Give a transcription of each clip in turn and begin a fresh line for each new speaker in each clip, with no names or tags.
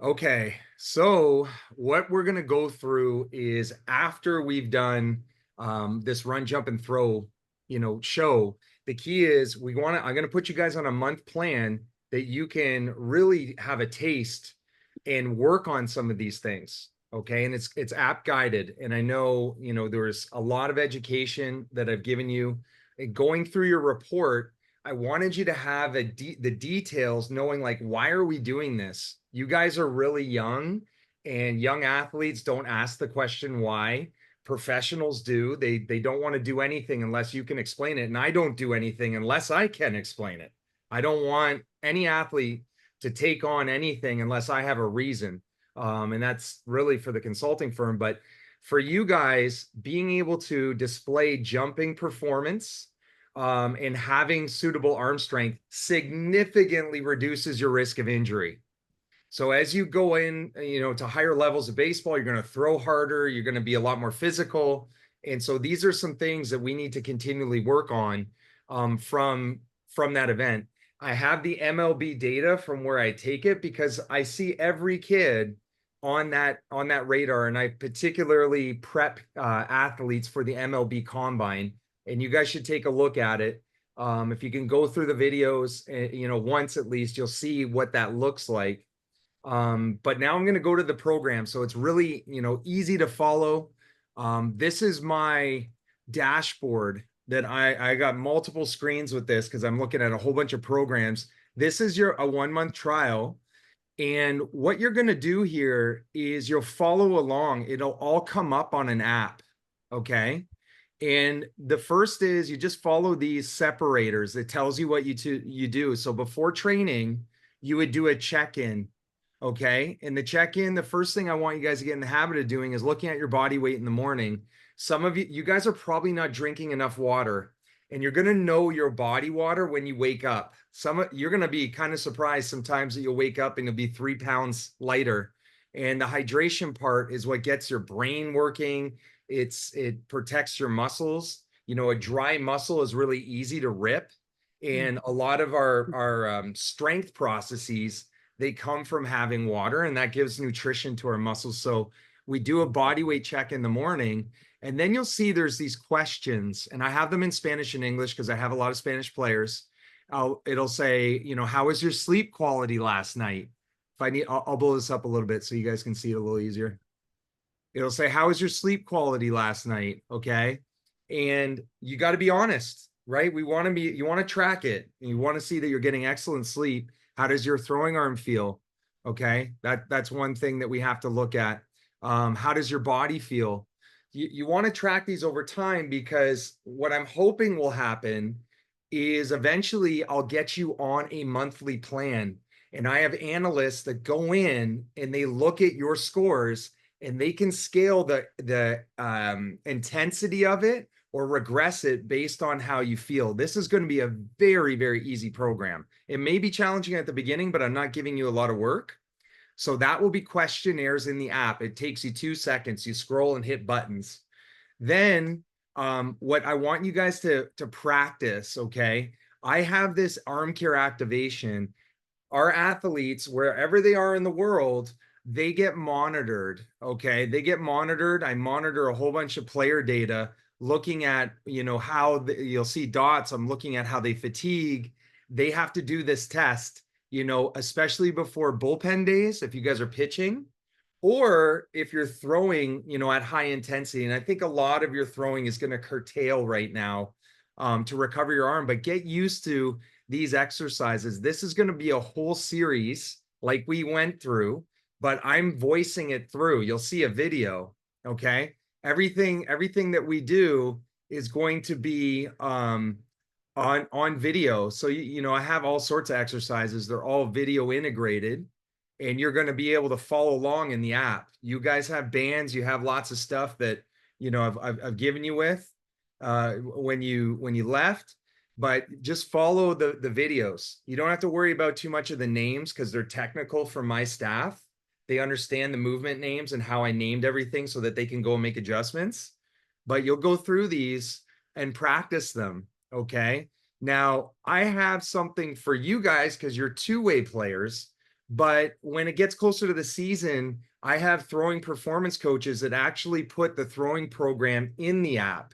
Okay, so what we're going to go through is after we've done this run, jump, and throw, show. The key is I'm going to put you guys on a month plan that you can really have a taste and work on some of these things. Okay, and it's app guided, and I know there's a lot of education that I've given you. And going through your report, I wanted you to have the details, knowing like, why are we doing this? You guys are really young, and young athletes don't ask the question why. Professionals do. They don't want to do anything unless you can explain it, and I don't do anything unless I can explain it. I don't want any athlete to take on anything unless I have a reason. And that's really for the consulting firm. But for you guys, being able to display jumping performance and having suitable arm strength significantly reduces your risk of injury. So as you go in, to higher levels of baseball, you're going to throw harder, you're going to be a lot more physical. And so these are some things that we need to continually work on from that event. I have the MLB data from where I take it because I see every kid on that radar, and I particularly prep athletes for the MLB Combine, and you guys should take a look at it. If you can go through the videos, once at least, you'll see what that looks like. But now I'm going to go to the program, so it's really easy to follow. This is my dashboard that I got multiple screens with this because I'm looking at a whole bunch of programs. This is a 1 month trial. And what you're going to do here is you'll follow along. It'll all come up on an app. Okay. And the first is you just follow these separators. It tells you what you do. So before training, you would do a check-in. Okay. And the check-in, the first thing I want you guys to get in the habit of doing is looking at your body weight in the morning. Some of you guys are probably not drinking enough water, and you're going to know your body water when you wake up. You're going to be kind of surprised sometimes that you'll wake up and you'll be 3 pounds lighter. And the hydration part is what gets your brain working. It protects your muscles. A dry muscle is really easy to rip. And a lot of our strength processes, they come from having water, and that gives nutrition to our muscles. So we do a body weight check in the morning, and then you'll see there's these questions, and I have them in Spanish and English because I have a lot of Spanish players. It'll say, how was your sleep quality last night? If I need, I'll blow this up a little bit so you guys can see it a little easier. It'll say, how was your sleep quality last night? Okay. And you got to be honest, right? You want to track it, and you want to see that you're getting excellent sleep. How does your throwing arm feel? Okay. That's one thing that we have to look at. How does your body feel? You want to track these over time, because what I'm hoping will happen is eventually I'll get you on a monthly plan. And I have analysts that go in and they look at your scores, and they can scale the intensity of it or regress it based on how you feel. This is going to be a very, very easy program. It may be challenging at the beginning, but I'm not giving you a lot of work. So that will be questionnaires in the app. It takes you 2 seconds. You scroll and hit buttons. Then what I want you guys to practice, okay? I have this arm care activation. Our athletes, wherever they are in the world, they get monitored, okay? They get monitored. I monitor a whole bunch of player data, looking at, how you'll see dots. I'm looking at how they fatigue. They have to do this test, especially before bullpen days, if you guys are pitching, or if you're throwing, at high intensity. And I think a lot of your throwing is going to curtail right now to recover your arm, but get used to these exercises. This is going to be a whole series like we went through, but I'm voicing it through. You'll see a video. Okay. Everything that we do is going to be on video. So I have all sorts of exercises. They're all video integrated, and you're going to be able to follow along in the app. You guys have bands, you have lots of stuff that I've given you with when you left, but just follow the videos. You don't have to worry about too much of the names because they're technical for my staff. They understand the movement names and how I named everything so that they can go and make adjustments. But you'll go through these and practice them. Okay. Now I have something for you guys because you're two-way players, But when it gets closer to the season, I have throwing performance coaches that actually put the throwing program in the app.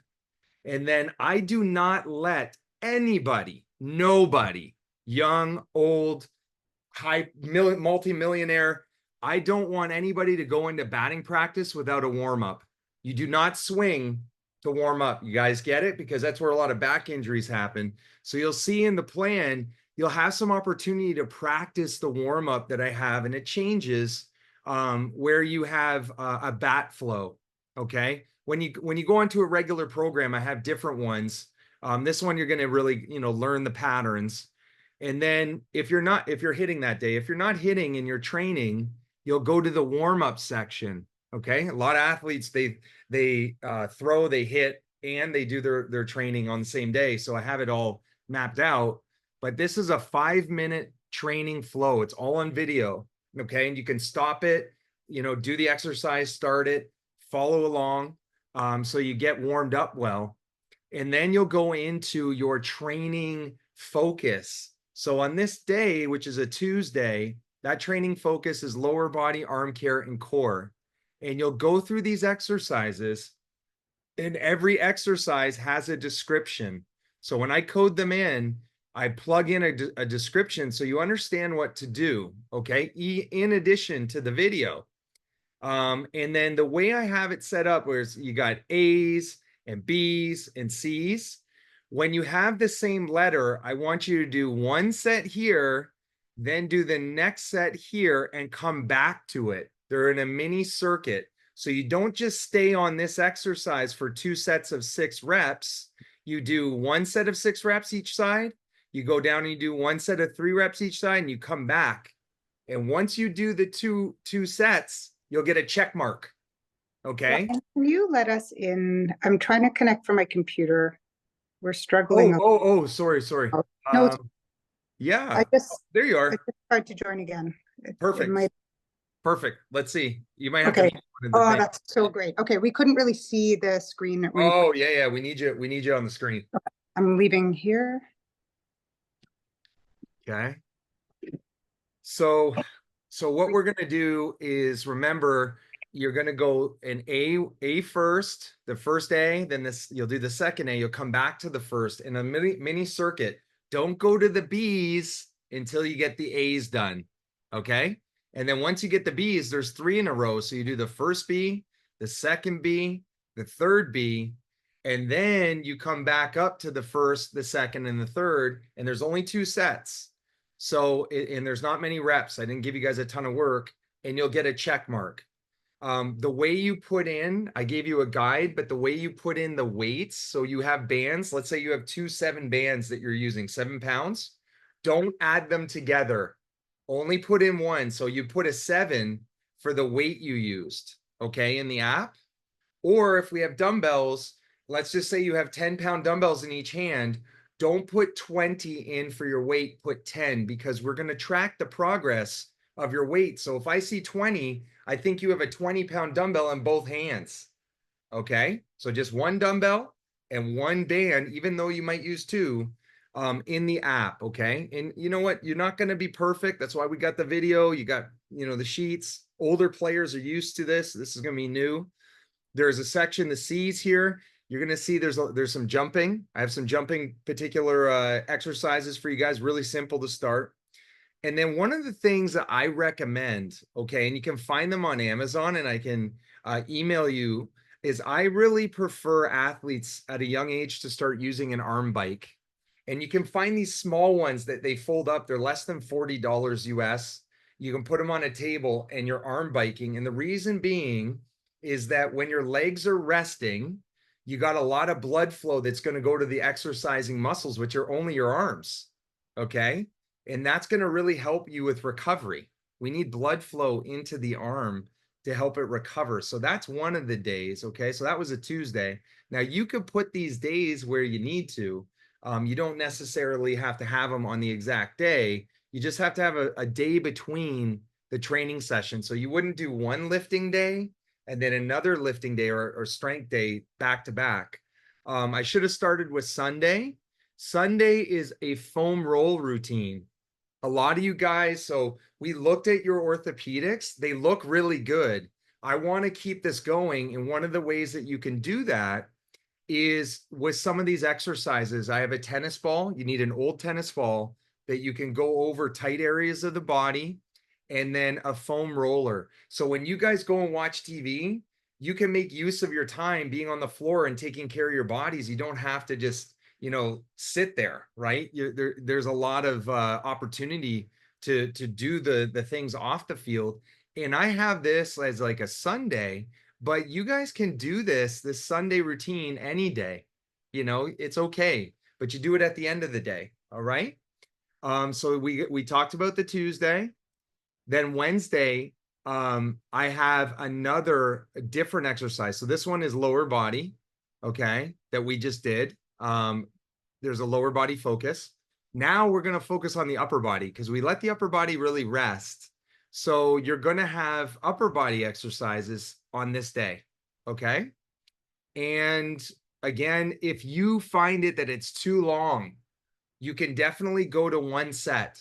And then I do not let anybody, nobody, young, old, multi-millionaire, I don't want anybody to go into batting practice without a warm-up. You do not swing to warm up. You guys get it? Because that's where a lot of back injuries happen. So you'll see in the plan, you'll have some opportunity to practice the warm-up that I have, and it changes where you have a bat flow. Okay. When you go into a regular program, I have different ones. This one, you're going to really, learn the patterns. And then if you're hitting that day, if you're not hitting and you're training, you'll go to the warm-up section. Okay. A lot of athletes, they throw, they hit, and they do their training on the same day. So I have it all mapped out. But this is a 5-minute training flow. It's all on video. Okay. And you can stop it, do the exercise, start it, follow along. So you get warmed up well. And then you'll go into your training focus. So on this day, which is a Tuesday, that training focus is lower body, arm care, and core. And you'll go through these exercises, and every exercise has a description. So when I code them in, I plug in a description so you understand what to do, okay, in addition to the video. And then the way I have it set up is you got A's and B's and C's. When you have the same letter, I want you to do one set here, then do the next set here and come back to it. They're in a mini circuit. So you don't just stay on this exercise for 2 sets of 6 reps. You do 1 set of 6 reps each side. You go down and you do 1 set of 3 reps each side, and you come back. And once you do the two sets, you'll get a check mark. Okay.
Ryan, can you let us in? I'm trying to connect from my computer. We're struggling.
Sorry.
No,
Yeah, there you
I
are.
just tried to join again.
Perfect. Perfect. Let's see. You might have
Okay.
to.
Oh, that's so great. Okay, we couldn't really see the screen.
Oh, yeah. We need you on the screen.
I'm leaving here.
Okay. So what we're gonna do is, remember, you're gonna go an A first, the first A, then you'll do the second A, you'll come back to the first in a mini circuit. Don't go to the B's until you get the A's done. Okay. And then once you get the B's, there's 3 in a row. So you do the first B, the second B, the third B, and then you come back up to the first, the second, and the third, and there's only 2 sets. So, and there's not many reps. I didn't give you guys a ton of work, and you'll get a check mark. The way you put in, I gave you a guide, but the way you put in the weights, so you have bands, let's say you have 2 7 bands that you're using, 7 pounds, don't add them together. Only put in one. So you put a 7 for the weight you used, okay, in the app. Or if we have dumbbells, let's just say you have 10-pound dumbbells in each hand, don't put 20 in for your weight, put 10, because we're going to track the progress of your weight. So if I see 20, I think you have a 20-pound dumbbell in both hands. Okay. So just one dumbbell and one band, even though you might use 2, in the app. Okay. And you know what? You're not going to be perfect. That's why we got the video. You got, the sheets. Older players are used to this. This is going to be new. There's a section, the C's here. You're going to see there's some jumping. I have some jumping particular exercises for you guys, really simple to start. And then one of the things that I recommend, okay, and you can find them on Amazon, and I can email you, is I really prefer athletes at a young age to start using an arm bike. And you can find these small ones that they fold up. They're less than $40 US. You can put them on a table and you're arm biking. And the reason being is that when your legs are resting, you got a lot of blood flow that's going to go to the exercising muscles, which are only your arms. Okay. And that's going to really help you with recovery. We need blood flow into the arm to help it recover. So that's one of the days. Okay. So that was a Tuesday. Now you could put these days where you need to. You don't necessarily have to have them on the exact day. You just have to have a day between the training session. So you wouldn't do one lifting day and then another lifting day or strength day back to back. I should have started with Sunday. Sunday is a foam roll routine. a lot of you guys, so we looked at your orthopedics, they look really good. I want to keep this going. And one of the ways that you can do that is with some of these exercises. I have a tennis ball. You need an old tennis ball that you can go over tight areas of the body, and then a foam roller. So when you guys go and watch TV, you can make use of your time being on the floor and taking care of your bodies. You don't have to just, sit there, right? There's a lot of opportunity to do the things off the field. And I have this as like a Sunday, but you guys can do this Sunday routine any day. It's okay, but you do it at the end of the day. All right. So we talked about the Tuesday. Then Wednesday, I have another different exercise. So this one is lower body, okay, that we just did. There's a lower body focus. Now we're going to focus on the upper body because we let the upper body really rest. So you're going to have upper body exercises on this day, okay? And again, if you find it that it's too long, you can definitely go to one set.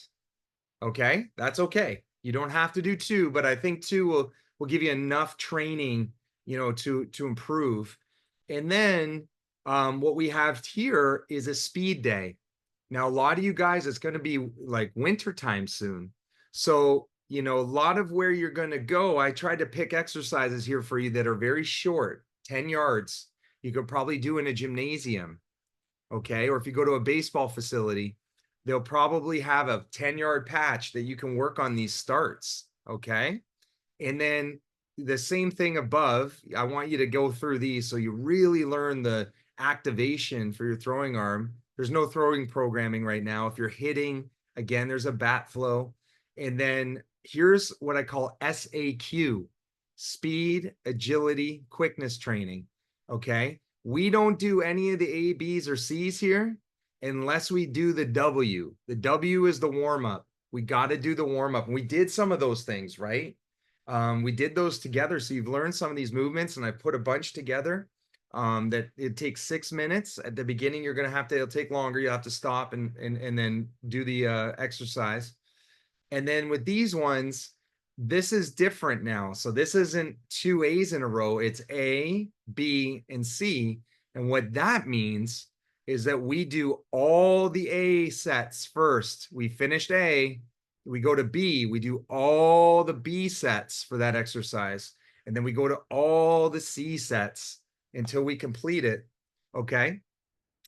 Okay, that's okay. You don't have to do two, but I think two will give you enough training, to improve. And then what we have here is a speed day. Now, a lot of you guys, it's going to be like winter time soon. So, a lot of where you're going to go, I tried to pick exercises here for you that are very short, 10 yards. You could probably do in a gymnasium. Okay. Or if you go to a baseball facility, they'll probably have a 10-yard patch that you can work on these starts. Okay. And then the same thing above, I want you to go through these so you really learn the activation for your throwing arm. There's no throwing programming right now. If you're hitting, again, there's a bat flow. And then here's what I call SAQ, speed, agility, quickness training. Okay. We don't do any of the A, B's, or C's here unless we do the W. The W is the warm up. We got to do the warm up. And we did some of those things, right? We did those together. So you've learned some of these movements, and I put a bunch together that it takes 6 minutes. At the beginning, you're going to have to, it'll take longer. You have to stop and then do the exercise. And then with these ones, this is different now. So this isn't two A's in a row. It's A, B, and C. And what that means is that we do all the A sets first. We finished A, we go to B, we do all the B sets for that exercise. And then we go to all the C sets until we complete it. Okay.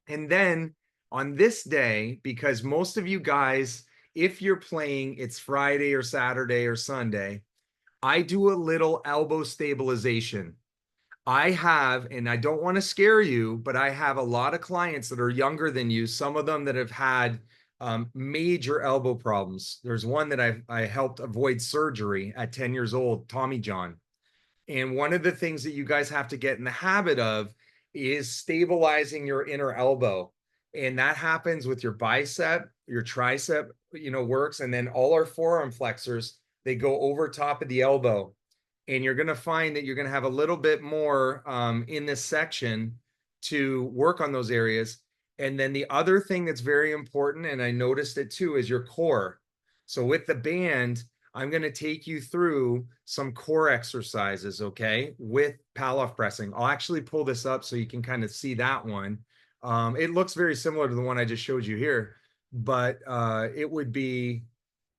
And then on this day, because most of you guys, if you're playing, it's Friday or Saturday or Sunday, I do a little elbow stabilization. I have, and I don't want to scare you, but I have a lot of clients that are younger than you, some of them that have had major elbow problems. There's one that I helped avoid surgery at 10 years old, Tommy John. And one of the things that you guys have to get in the habit of is stabilizing your inner elbow. And that happens with your bicep, your tricep, works. And then all our forearm flexors, they go over top of the elbow. And you're going to find that you're going to have a little bit more in this section to work on those areas. And then the other thing that's very important, and I noticed it too, is your core. So with the band, I'm going to take you through some core exercises, okay, with Palloff pressing. I'll actually pull this up so you can kind of see that one. It looks very similar to the one I just showed you here, but it would be,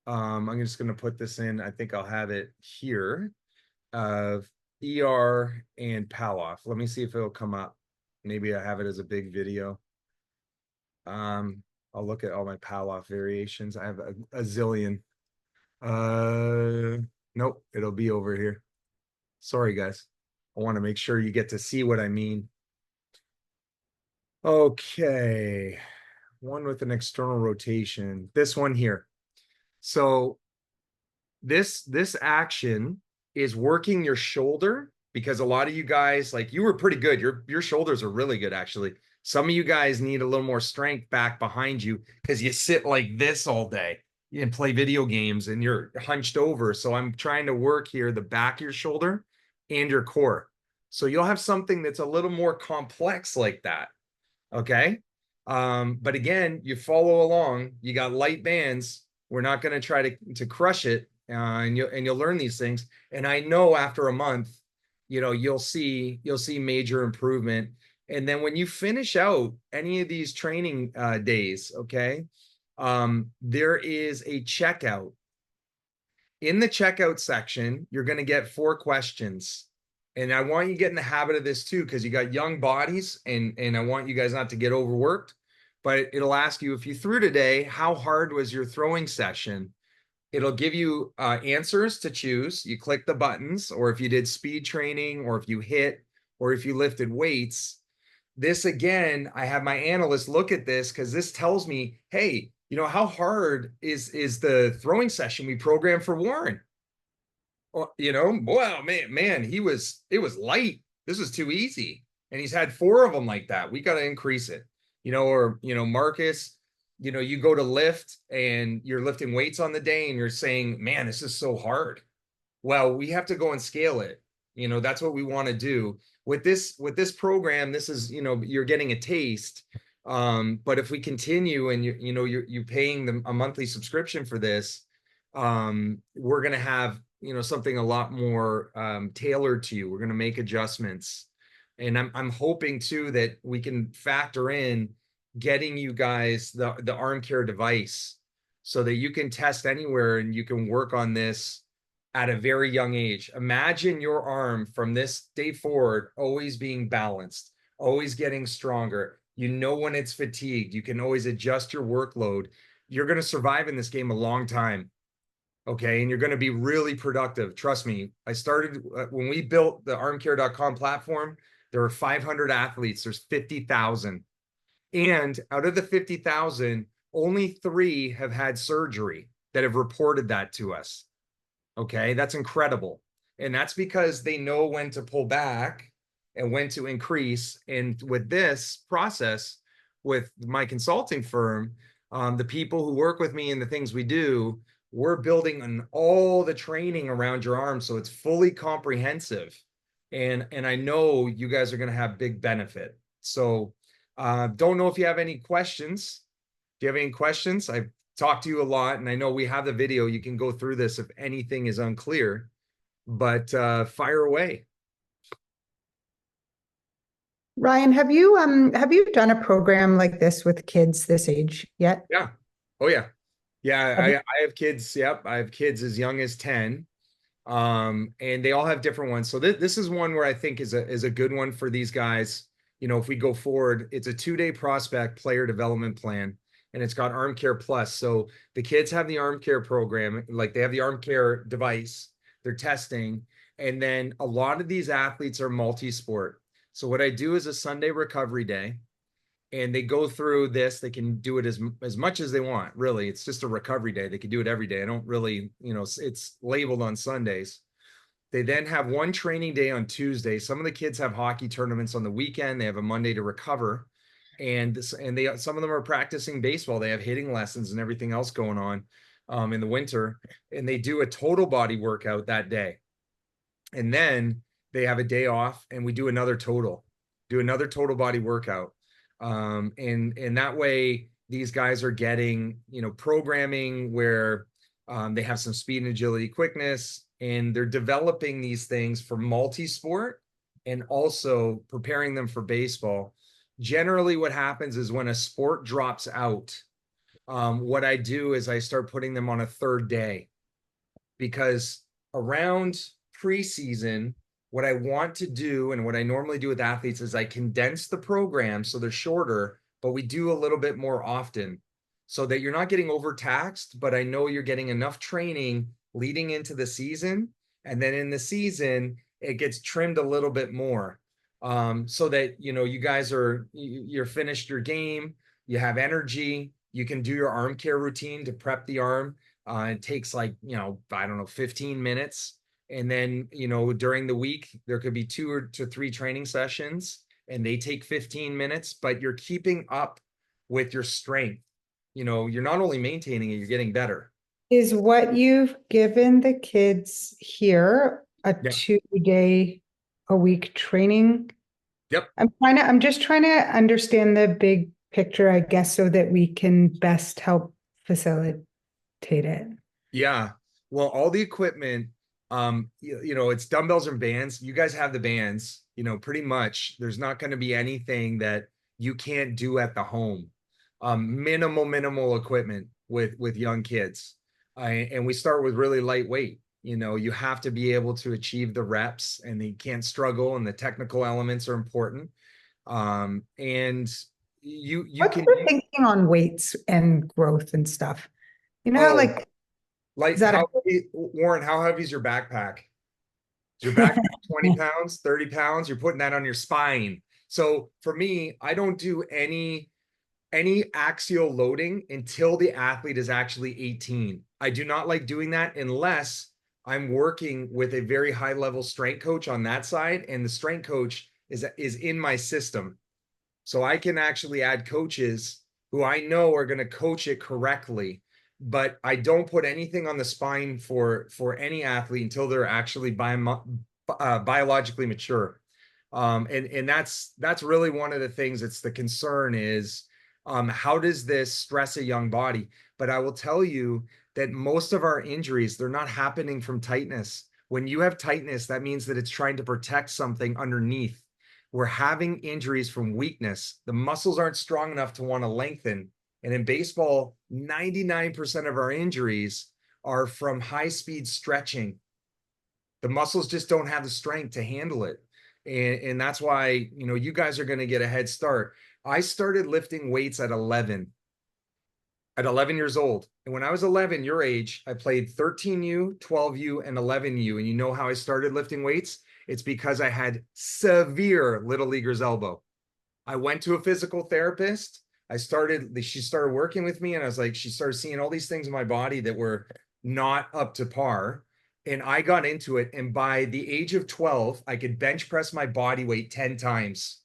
I'm just going to put this in. I think I'll have it here of ER and Palloff. Let me see if it'll come up. Maybe I have it as a big video. I'll look at all my Palloff variations. I have a zillion. Nope, it'll be over here. Sorry, guys. I want to make sure you get to see what I mean. Okay. One with an external rotation. This one here. So this action is working your shoulder, because a lot of you guys, like, you were pretty good. Your shoulders are really good, actually. Some of you guys need a little more strength back behind you because you sit like this all day and play video games and you're hunched over. So I'm trying to work here the back of your shoulder and your core. So you'll have something that's a little more complex like that. Okay. But again, you follow along, you got light bands. We're not going to try to crush it, and you'll learn these things. And I know after a month, you'll see major improvement. And then when you finish out any of these training days, okay, there is a checkout. In the checkout section, you're going to get 4 questions. And I want you to get in the habit of this too, because you got young bodies, and I want you guys not to get overworked. But it'll ask you, if you threw today, how hard was your throwing session? It'll give you answers to choose. You click the buttons, or if you did speed training, or if you hit, or if you lifted weights. This again, I have my analyst look at this because this tells me, hey, how hard is the throwing session we programmed for Warren? Well, wow, man, it was light. This was too easy. And he's had 4 of them like that. We got to increase it. Or Marcus, you go to lift and you're lifting weights on the day and you're saying, man, this is so hard. Well, we have to go and scale it. That's what we want to do with this program. This is, you're getting a taste. But if we continue and you're paying them a monthly subscription for this, we're going to have, something a lot more tailored to you. We're going to make adjustments. And I'm hoping too that we can factor in getting you guys the arm care device so that you can test anywhere and you can work on this at a very young age. Imagine your arm from this day forward always being balanced, always getting stronger. When it's fatigued, you can always adjust your workload. You're going to survive in this game a long time. Okay. And you're going to be really productive. Trust me. I started when we built the armcare.com platform, there were 500 athletes. There's 50,000. And out of the 50,000, only 3 have had surgery that have reported that to us. Okay. That's incredible. And that's because they know when to pull back and when to increase. And with this process, with my consulting firm, the people who work with me and the things we do, we're building on all the training around your arm. So it's fully comprehensive. And I know you guys are going to have big benefit. So don't know if you have any questions. Do you have any questions? I've talked to you a lot, and I know we have the video. You can go through this if anything is unclear, but fire away.
Ryan, have you done a program like this with kids this age yet?
Yeah. Oh yeah. Yeah.
Have you-
I have kids. Yep. I have kids as young as 10. And they all have different ones. So this is one where I think is a good one for these guys. If we go forward, it's a 2-day prospect player development plan, and it's got Arm Care Plus. So the kids have the Arm Care program, like they have the Arm Care device, they're testing. And then a lot of these athletes are multi-sport. So what I do is a Sunday recovery day, and they go through this. They can do it as much as they want. Really, it's just a recovery day. They can do it every day. I don't really, it's labeled on Sundays. They then have one training day on Tuesday. Some of the kids have hockey tournaments on the weekend. They have a Monday to recover, and some of them are practicing baseball. They have hitting lessons and everything else going on in the winter, and they do a total body workout that day. And then they have a day off, and we do another total body workout. And that way these guys are getting, programming where they have some speed and agility, quickness, and they're developing these things for multi-sport and also preparing them for baseball. Generally, what happens is when a sport drops out, what I do is I start putting them on a 3rd day, because around preseason, what I want to do and what I normally do with athletes is I condense the program so they're shorter, but we do a little bit more often so that you're not getting overtaxed, but I know you're getting enough training leading into the season. And then in the season, it gets trimmed a little bit more, so that, you guys you're finished your game, you have energy, you can do your arm care routine to prep the arm. It takes like, I don't know, 15 minutes. And then, during the week, there could be 2 to 3 training sessions, and they take 15 minutes, but you're keeping up with your strength. You're not only maintaining it, you're getting better.
Is what you've given the kids here a
Yeah.
2-day a week training?
Yep.
I'm just trying to understand the big picture, I guess, so that we can best help facilitate it.
Yeah. Well, all the equipment, it's dumbbells and bands. You guys have the bands, pretty much. There's not going to be anything that you can't do at the home. Minimal equipment with young kids. And we start with really lightweight. You have to be able to achieve the reps, and you can't struggle, and the technical elements are important. And you
What's
can
the thinking on weights and growth and stuff? You know how
oh,
like is
like
that
how heavy, Warren, how heavy is your backpack? Is your backpack 20 pounds, 30 pounds? You're putting that on your spine. So for me, I don't do any axial loading until the athlete is actually 18. I do not like doing that unless I'm working with a very high level strength coach on that side, and the strength coach is in my system. So I can actually add coaches who I know are going to coach it correctly, but I don't put anything on the spine for any athlete until they're actually biologically mature. And that's really one of the things that's the concern is, how does this stress a young body? But I will tell you that most of our injuries, they're not happening from tightness. When you have tightness, that means that it's trying to protect something underneath. We're having injuries from weakness. The muscles aren't strong enough to want to lengthen. And in baseball, 99% of our injuries are from high speed stretching. The muscles just don't have the strength to handle it. And that's why, you guys are going to get a head start. I started lifting weights at 11 years old. And when I was 11, your age, I played 13U, 12U, and 11U. And you know how I started lifting weights? It's because I had severe little leaguer's elbow. I went to a physical therapist. She started working with me, and I was like, she started seeing all these things in my body that were not up to par. And I got into it. And by the age of 12, I could bench press my body weight 10 times.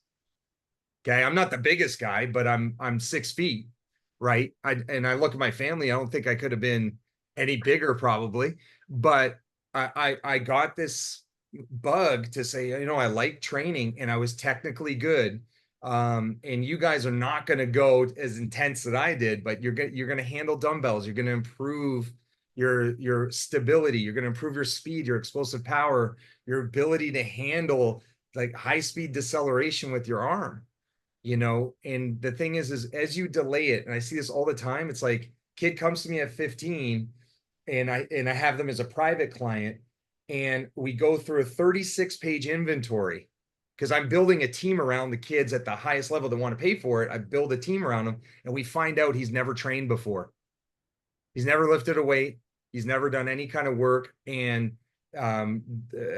Okay. I'm not the biggest guy, but I'm 6 feet. Right. And I look at my family. I don't think I could have been any bigger probably, but I got this bug to say, I like training, and I was technically good. And you guys are not going to go as intense that I did, but you're going to handle dumbbells. You're going to improve your stability. You're going to improve your speed, your explosive power, your ability to handle like high speed deceleration with your arm. And the thing is as you delay it, and I see this all the time, it's like kid comes to me at 15, and I have them as a private client, and we go through a 36-page inventory because I'm building a team around the kids at the highest level that want to pay for it. I build a team around them, and we find out he's never trained before. He's never lifted a weight. He's never done any kind of work. And um,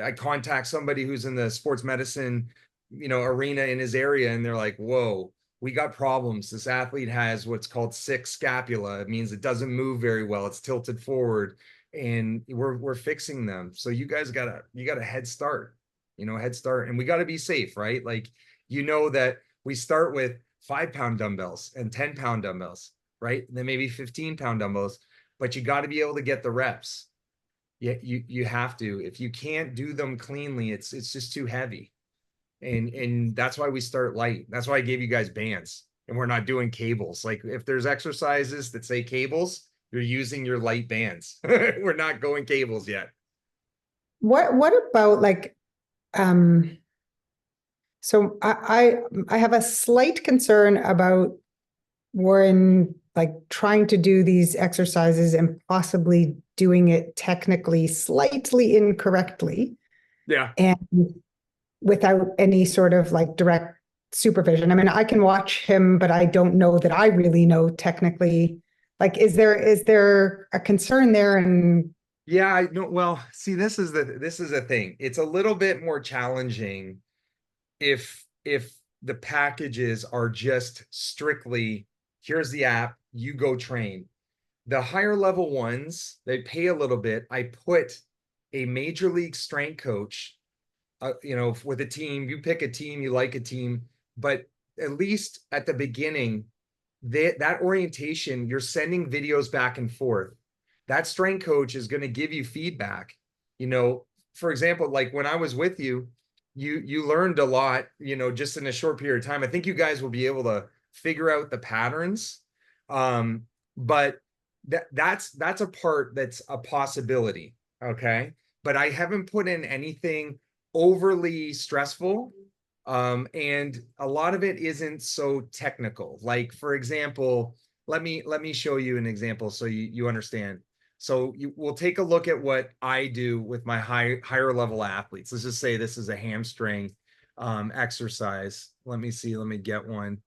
I contact somebody who's in the sports medicine, arena in his area, and they're like, "Whoa, we got problems. This athlete has what's called sick scapula. It means it doesn't move very well. It's tilted forward, and we're fixing them. So you got a head start, head start, and we got to be safe, right? Like, that we start with 5-pound dumbbells and 10-pound dumbbells, right? And then maybe 15-pound dumbbells, but you got to be able to get the reps. Yeah, you have to. If you can't do them cleanly, it's just too heavy. And that's why we start light. That's why I gave you guys bands, and we're not doing cables. Like if there's exercises that say cables, you're using your light bands. We're not going cables yet.
What about like um so I have a slight concern about Warren like trying to do these exercises and possibly doing it technically slightly incorrectly
Yeah.
and without any sort of like direct supervision. I mean, I can watch him, but I don't know that I really know technically. Like, is there a concern there? And
Yeah, I know. Well, see, this is a thing. It's a little bit more challenging if the packages are just strictly, here's the app, you go train. The higher level ones, they pay a little bit. I put a major league strength coach, with a team. You pick a team, you like a team, but at least at the beginning, that orientation, you're sending videos back and forth. That strength coach is going to give you feedback. You know, for example, like when I was with you, you learned a lot, just in a short period of time. I think you guys will be able to figure out the patterns. But that's a part that's a possibility. Okay. But I haven't put in anything overly stressful. And a lot of it isn't so technical. Like, for example, let me show you an example so you understand. So we'll take a look at what I do with my higher level athletes. Let's just say this is a hamstring exercise. Let me see, let me get one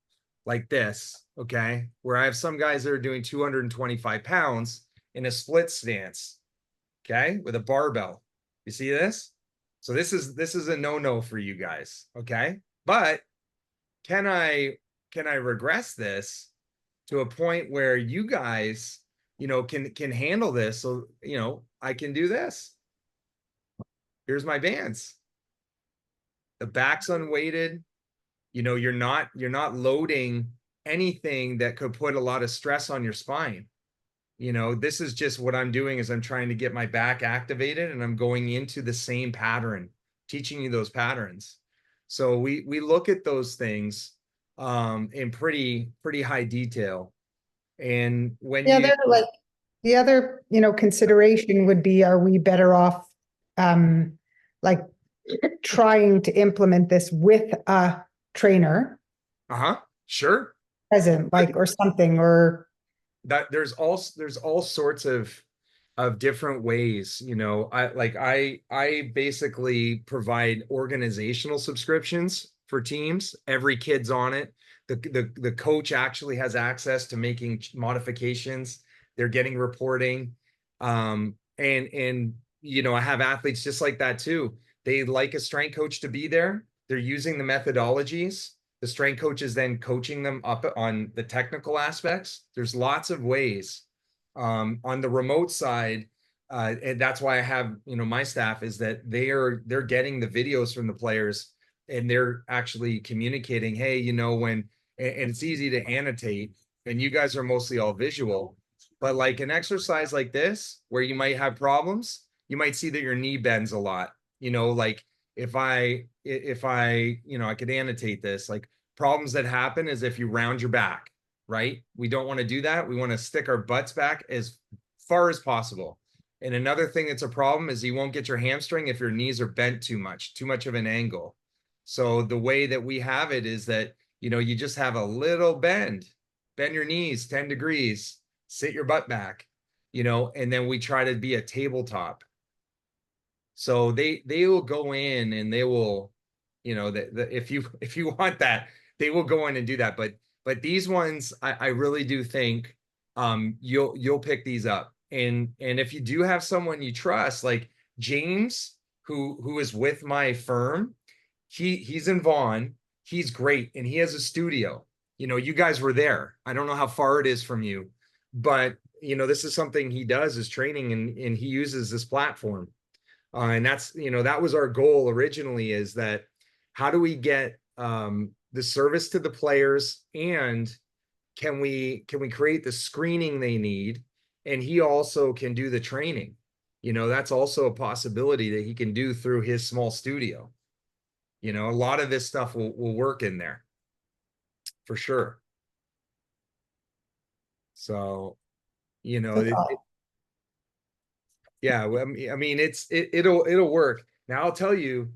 like this, okay? Where I have some guys that are doing 225 pounds in a split stance, okay, with a barbell. You see this? So this is a no-no for you guys, okay? But can I can I regress this to a point where you guys, can handle this? So, I can do this. Here's my bands. The back's unweighted. You're not loading anything that could put a lot of stress on your spine. This is just what I'm doing is I'm trying to get my back activated and I'm going into the same pattern, teaching you those patterns. So we look at those things in pretty high detail. And when
Yeah,
you
they're like the other, consideration would be, are we better off like trying to implement this with a trainer
uh-huh, sure.
present, like, or something, or
That there's all sorts of different ways. I basically provide organizational subscriptions for teams. Every kid's on it. The coach actually has access to making modifications. They're getting reporting. And I have athletes just like that too. They like a strength coach to be there. They're using the methodologies. The strength coach is then coaching them up on the technical aspects. There's lots of ways. On the remote side, and that's why I have, my staff is that they're getting the videos from the players and they're actually communicating, hey, and it's easy to annotate, and you guys are mostly all visual, but like an exercise like this where you might have problems, you might see that your knee bends a lot. Like if I could annotate this, like problems that happen is if you round your back, right? We don't want to do that. We want to stick our butts back as far as possible. And another thing that's a problem is you won't get your hamstring if your knees are bent too much of an angle. So the way that we have it is that, you just have a little bend your knees 10 degrees, sit your butt back, and then we try to be a tabletop. So they will go in and they will, if you want that, they will go in and do that. But these ones, I really do think you'll pick these up. And if you do have someone you trust, like James, who is with my firm, he's in Vaughan, he's great, and he has a studio. You guys were there. I don't know how far it is from you, but this is something he does is training, and he uses this platform. And that was our goal originally, is that how do we get the service to the players, and can we create the screening they need, and he also can do the training. That's also a possibility that he can do through his small studio. A lot of this stuff will work in there for sure. So,
that's all.
yeah, I mean, it'll work. Now I'll tell you,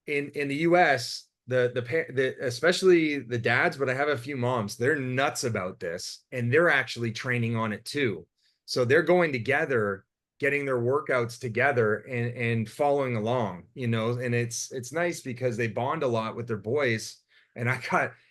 in the US, the especially the dads, but I have a few moms, they're nuts about this, and they're actually training on it too. So they're going together, getting their workouts together and following along, and it's nice because they bond a lot with their boys. And I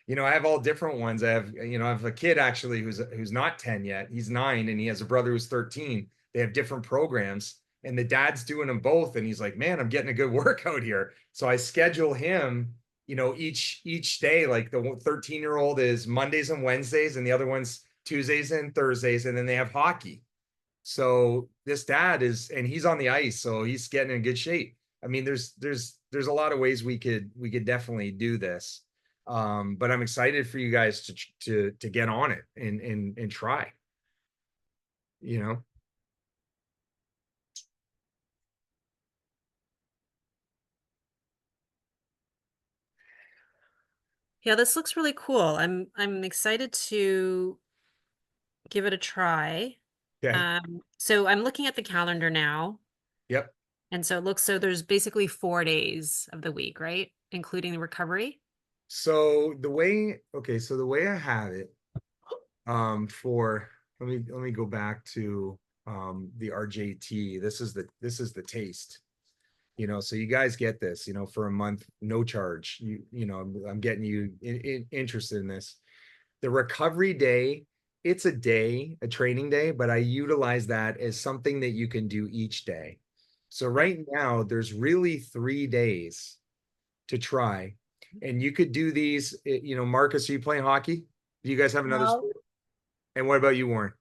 have all different ones. I have a kid actually who's not 10 yet. He's 9, and he has a brother who's 13. They have different programs, and the dad's doing them both, and he's like, man, I'm getting a good workout here. So I schedule him, each day. Like the 13-year-old is Mondays and Wednesdays, and the other one's Tuesdays and Thursdays, and then they have hockey. So this dad and he's on the ice, so he's getting in good shape. I mean, there's a lot of ways we could definitely do this. But I'm excited for you guys to get on it and try, you know.
Yeah, this looks really cool. I'm excited to give it a try.
Okay.
So I'm looking at the calendar now,
Yep.
and so it looks so there's basically 4 days of the week, right? Including the recovery.
So the way, okay, so the way I have it, for let me go back to the RJT. This is the taste. So you guys get this, for a month, no charge. I'm getting you interested in this. The recovery day, it's a day, a training day, but I utilize that as something that you can do each day. So
Right.
right now, there's really 3 days to try. And you could do these, Marcus, are you playing hockey? Do you guys have another
No.
sport? And what about you, Warren?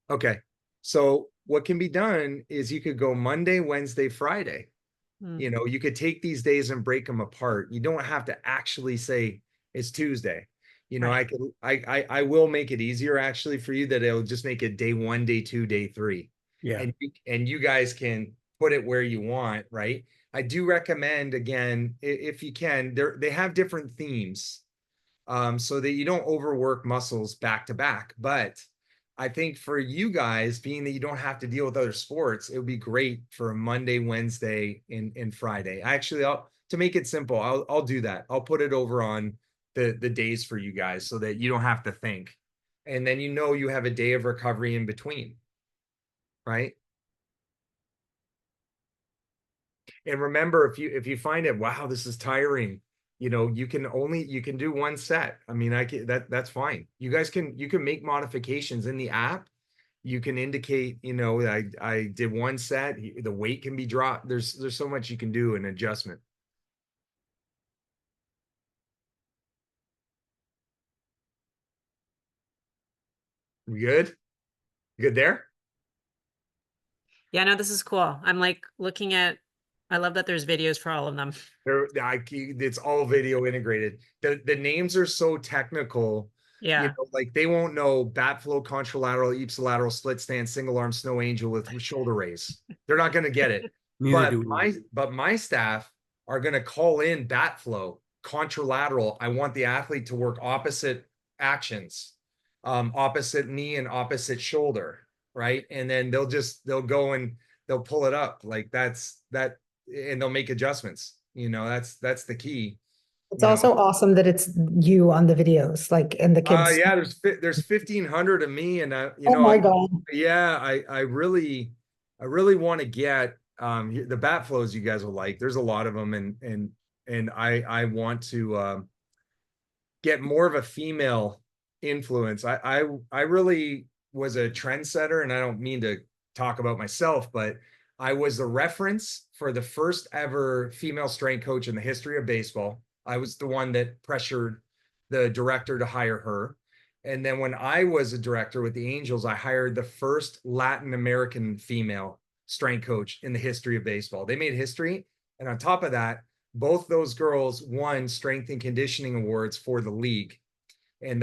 Okay. So what can be done is you could go Monday, Wednesday, Friday.
Hmm.
You could take these days and break them apart. You don't have to actually say it's Tuesday.
Right.
I will make it easier actually for you, that it'll just make it day one, day two, day three.
Yeah.
And you guys can put it where you want, right? I do recommend, again, if you can, they have different themes, so that you don't overwork muscles back to back. But I think for you guys, being that you don't have to deal with other sports, it would be great for a Monday, Wednesday, and Friday. Actually, to make it simple, I'll do that. I'll put it over on the days for you guys so that you don't have to think. And then you have a day of recovery in between, right? And remember, if you find it, wow, this is tiring, you can do one set. I mean, that's fine. You can make modifications in the app. You can indicate, I did one set, the weight can be dropped. There's so much you can do in adjustment. We good? Good there?
Yeah, no, this is cool. I'm like looking at, I love that there's videos for all of them.
It's all video integrated. The names are so technical,
Yeah.
like they won't know bat flow, contralateral, ipsilateral, split stance, single arm, snow angel with shoulder raise. They're not going to get it.
Neither
But
do we.
my staff are going to call in bat flow, contralateral. I want the athlete to work opposite actions, opposite knee and opposite shoulder, right? And then they'll go and they'll pull it up like that, and they'll make adjustments. That's the key.
It's
You know,
also awesome that it's you on the videos, like, and the kids.
yeah, there's 1,500 of me, and
Oh my God.
yeah, I really want to get the bat flows you guys will like. There's a lot of them, and I want to get more of a female influence. I really was a trendsetter, and I don't mean to talk about myself, but I was the reference for the first ever female strength coach in the history of baseball. I was the one that pressured the director to hire her. And then when I was a director with the Angels, I hired the first Latin American female strength coach in the history of baseball. They made history. And on top of that, both those girls won strength and conditioning awards for the league. They've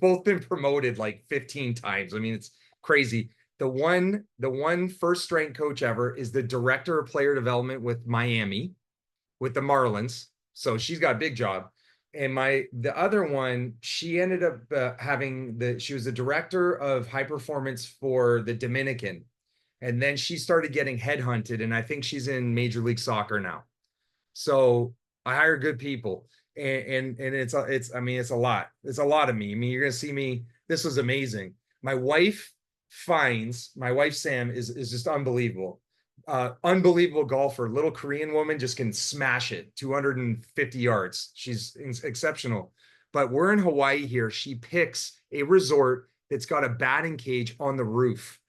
both been promoted like 15 times. I mean, it's crazy. The one first strength coach ever is the director of player development with Miami, with the Marlins. So she's got a big job. And the other one, she ended up she was the director of high performance for the Dominican. And then she started getting headhunted, and I think she's in Major League Soccer now. So I hire good people, and it's I mean, it's a lot. It's a lot of me. I mean, you're gonna see me. This was amazing. My wife Sam is just unbelievable. Unbelievable golfer. Little Korean woman just can smash it 250 yards. She's exceptional. But we're in Hawaii here. She picks a resort that's got a batting cage on the roof.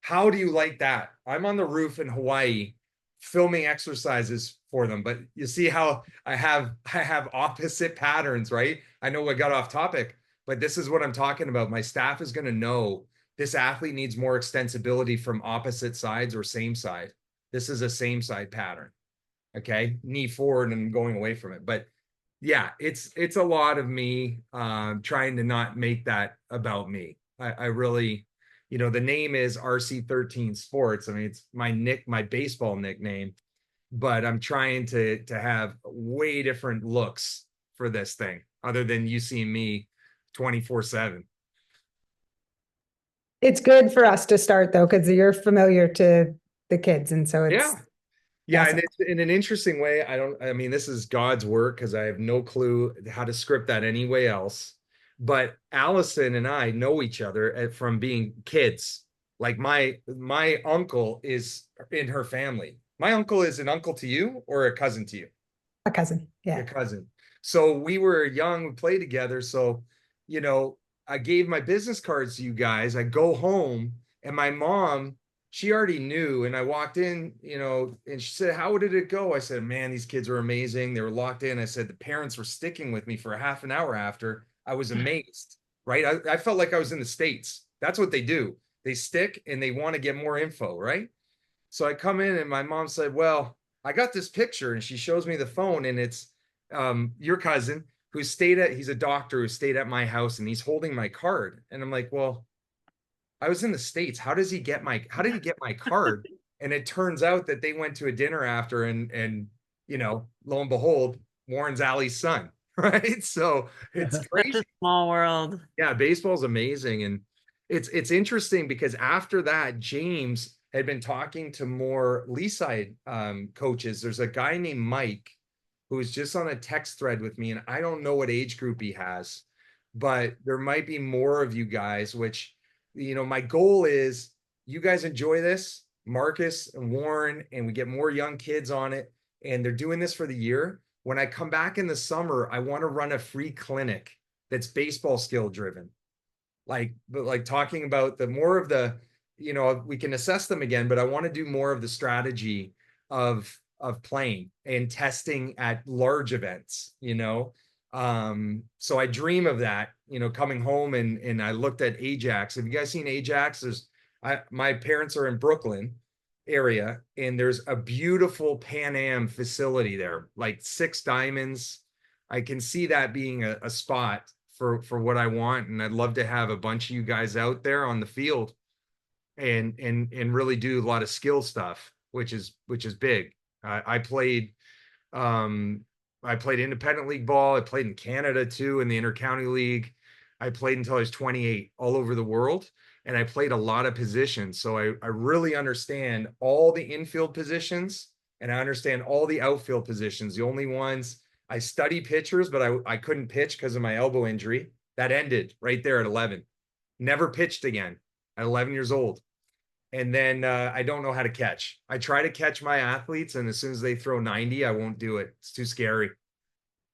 How do you like that? I'm on the roof in Hawaii filming exercises for them, but you see how I have opposite patterns, right? I know I got off topic, but this is what I'm talking about. My staff is going to know this athlete needs more extensibility from opposite sides or same side. This is a same side pattern. Okay, knee forward and going away from it. But yeah, it's a lot of me trying to not make that about me. I really, the name is RC13 Sports. I mean, it's my baseball nickname, but I'm trying to have way different looks for this thing, other than you seeing me 24/7.
It's good for us to start though, because you're familiar to the kids, and so it's
Yeah. Yeah, and
awesome.
it's in an interesting way. I mean, this is God's work because I have no clue how to script that anyway else. But Allison and I know each other from being kids. Like my uncle is in her family. My uncle is an uncle to you or a cousin to you?
A cousin,
A
yeah.
cousin. So we were young, we played together. So, you know, I gave my business cards to you guys. I go home and my mom, she already knew. And I walked in, and she said, "How did it go?" I said, "Man, these kids were amazing. They were locked in." I said, "The parents were sticking with me for a half an hour after." I was amazed, right? I felt like I was in the States. That's what they do. They stick and they want to get more info, right? So I come in and my mom said, "Well, I got this picture," and she shows me the phone, and it's your cousin he's a doctor who stayed at my house, and he's holding my card. And I'm like, "Well, I was in the States. How did he get my card?" And it turns out that they went to a dinner after, and lo and behold, Warren's Allie's son, right? So it's
Such a
crazy.
small world.
Yeah, baseball's amazing. And it's interesting because after that, James had been talking to more Lee side coaches. There's a guy named Mike who was just on a text thread with me, and I don't know what age group he has, but there might be more of you guys, which, my goal is you guys enjoy this, Marcus and Warren, and we get more young kids on it, and they're doing this for the year. When I come back in the summer, I want to run a free clinic that's baseball skill driven, like talking about the more of the, we can assess them again, but I want to do more of the strategy of playing and testing at large events. So I dream of that, coming home, and I looked at Ajax. Have you guys seen Ajax? My parents are in Brooklyn area, and there's a beautiful Pan Am facility there, like six diamonds. I can see that being a spot for what I want, and I'd love to have a bunch of you guys out there on the field and really do a lot of skill stuff, which is big. I played um, I played independent league ball. I played in Canada too in the intercounty league. I played until I was 28 all over the world, and I played a lot of positions. So I really understand all the infield positions, and I understand all the outfield positions. The only ones I study pitchers, but I couldn't pitch because of my elbow injury. That ended right there at 11. Never pitched again at 11 years old. And then I don't know how to catch. I try to catch my athletes, and as soon as they throw 90, I won't do it. It's too scary.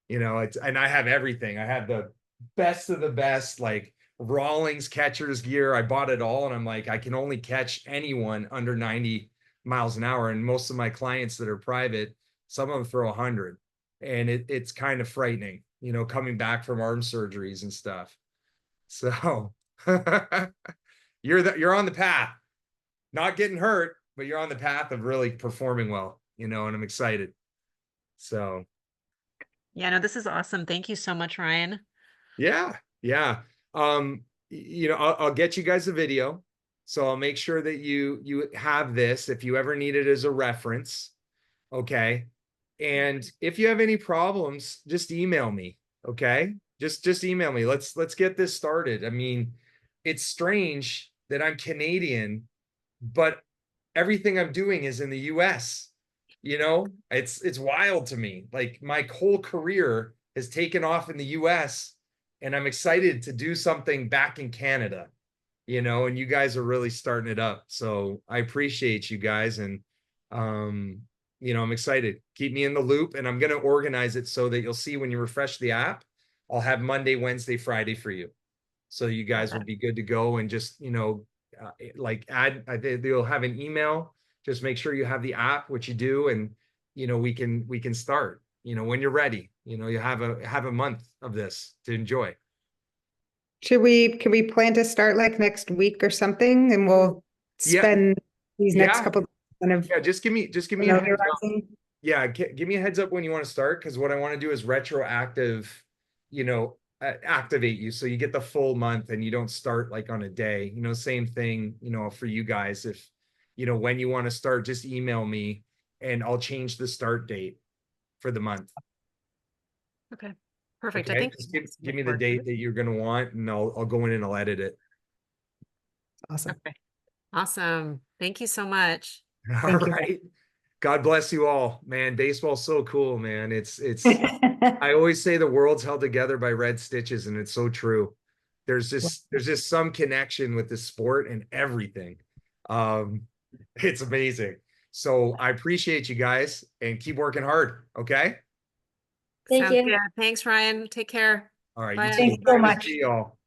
And I have everything. I have the best of the best, like Rawlings catcher's gear. I bought it all, and I'm like, I can only catch anyone under 90 miles an hour. And most of my clients that are private, some of them throw 100. And it's kind of frightening, coming back from arm surgeries and stuff. So you're on the path, not getting hurt, but you're on the path of really performing well, and I'm excited. So
Yeah, no, this is awesome. Thank you so much, Ryan.
yeah, yeah. I'll get you guys a video. So I'll make sure that you have this if you ever need it as a reference. Okay. And if you have any problems, just email me. Okay. Just email me. Let's get this started. I mean, it's strange that I'm Canadian, but everything I'm doing is in the US. It's wild to me. Like my whole career has taken off in the US, and I'm excited to do something back in Canada, and you guys are really starting it up. So I appreciate you guys, and um I'm excited. Keep me in the loop, and I'm going to organize it so that you'll see when you refresh the app, I'll have Monday, Wednesday, Friday for you. So you guys will be good to go, and just, like they'll have an email. Just make sure you have the app, which you do, and we can start. When you're ready. You have a month of this to enjoy.
Can we plan to start like next week or something, and we'll
Yeah,
spend these next
yeah,
couple of kind of
yeah. Just give me a heads up.
familiarizing?
Yeah, give me a heads up when you want to start, because what I want to do is retroactive, activate you so you get the full month and you don't start like on a day. Same thing, for you guys. If when you want to start, just email me and I'll change the start date for the month.
Okay, perfect. I
Okay,
think
just
we
give
look
me the
forward to
date
it.
that you're going to want, and I'll go in and I'll edit it.
Awesome.
Okay. Awesome. Thank you so much.
All
Thank you.
right. God bless you all, man. Baseball's so cool, man. I always say the world's held together by red stitches, and it's so true. There's just some connection with the sport and everything. Um, it's amazing. So I appreciate you guys and keep working hard. Okay.
Thank
Sounds
you.
good. Thanks, Ryan. Take care.
All right.
Bye.
You too.
Thanks so
Good to
much.
see y'all.